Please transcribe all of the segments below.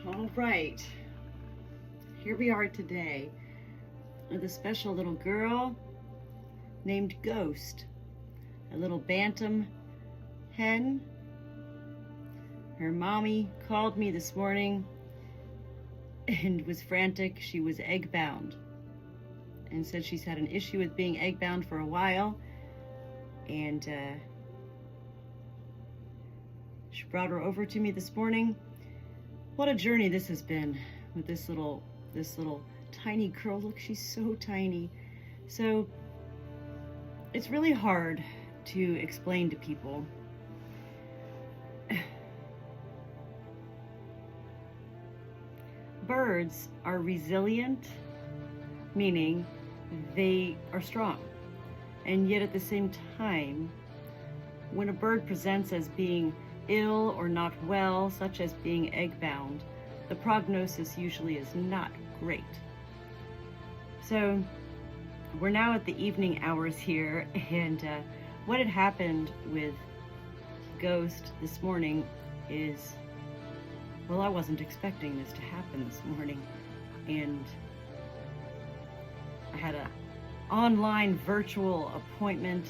All right, here we are today with a special little girl named Ghost, a little bantam hen. Her mommy called me this morning and was frantic. She was egg bound and said she's had an issue with being egg bound for a while, and she brought her over to me this morning. What a journey this has been with this little tiny girl. Look, she's so tiny. So it's really hard to explain to people. Birds are resilient, meaning they are strong. And yet at the same time, when a bird presents as being ill or not well, such as being egg bound, the prognosis usually is not great. So we're now at the evening hours here, and what had happened with Ghost this morning is, well, I wasn't expecting this to happen this morning, and I had an online virtual appointment.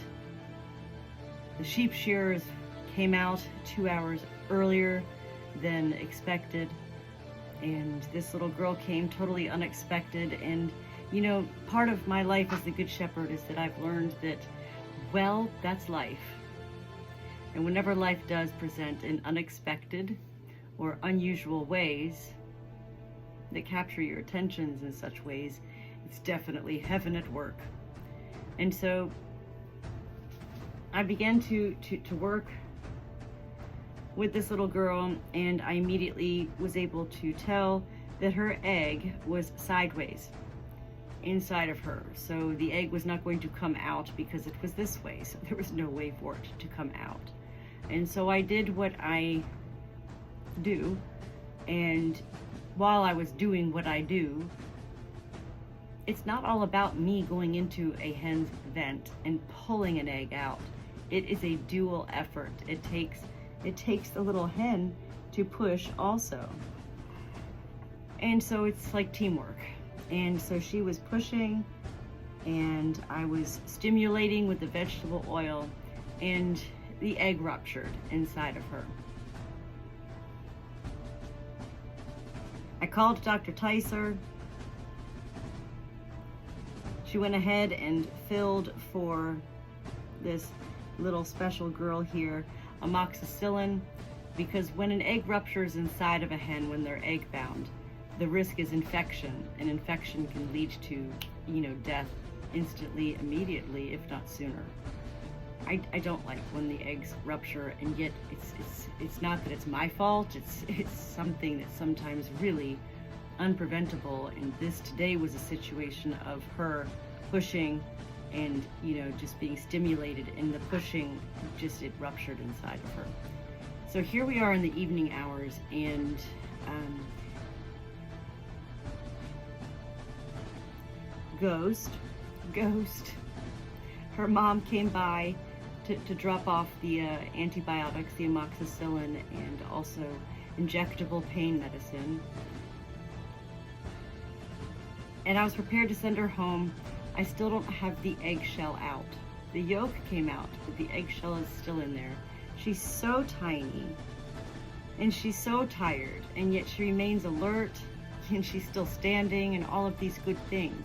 The sheep shearers came out 2 hours earlier than expected, and this little girl came totally unexpected. And you know, part of my life as the Good Shepherd is that I've learned that, well, that's life. And whenever life does present in unexpected or unusual ways that capture your attentions in such ways, it's definitely heaven at work. And so I began to work with this little girl, and I immediately was able to tell that her egg was sideways inside of her. So the egg was not going to come out because it was this way, so there was no way for it to come out. And so I did what I do, and while I was doing what I do, it's not all about me going into a hen's vent and pulling an egg out. It is a dual effort. It takes the little hen to push also. And so it's like teamwork. And so she was pushing, and I was stimulating with the vegetable oil, and the egg ruptured inside of her. I called Dr. Tyser. She went ahead and filled for this little special girl here amoxicillin, because when an egg ruptures inside of a hen when they're egg bound, the risk is infection, and infection can lead to, death instantly, immediately, if not sooner. I don't like when the eggs rupture, and yet it's not that it's my fault. It's something that's sometimes really unpreventable. And this today was a situation of her pushing and just being stimulated, and the pushing it ruptured inside of her. So here we are in the evening hours, and Ghost, her mom came by to drop off the antibiotics, the amoxicillin, and also injectable pain medicine. And I was prepared to send her home. I still don't have the eggshell out. The yolk came out, but the eggshell is still in there. She's so tiny, and she's so tired, and yet she remains alert, and she's still standing, and all of these good things.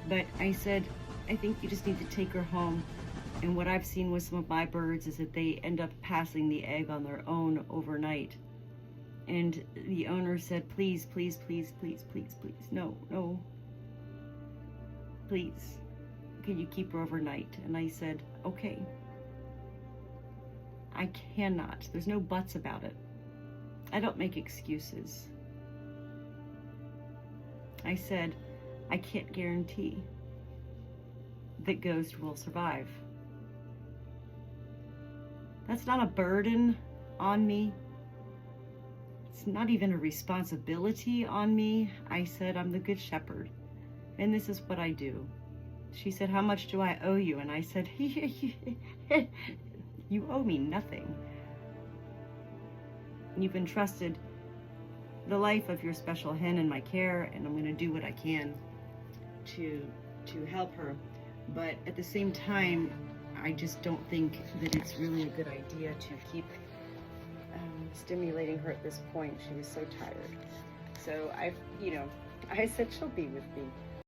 But I said, I think you just need to take her home. And what I've seen with some of my birds is that they end up passing the egg on their own overnight. And the owner said, please, please, please, please, please, please, no, please, can you keep her overnight? And I said, okay. I cannot. There's no buts about it. I don't make excuses. I said, I can't guarantee that Ghost will survive. That's not a burden on me. It's not even a responsibility on me. I said, I'm the Good Shepherd, and this is what I do. She said, how much do I owe you? And I said, you owe me nothing. You've entrusted the life of your special hen in my care, and I'm going to do what I can to help her. But at the same time, I just don't think that it's really a good idea to keep stimulating her at this point. She was so tired. So I said she'll be with me.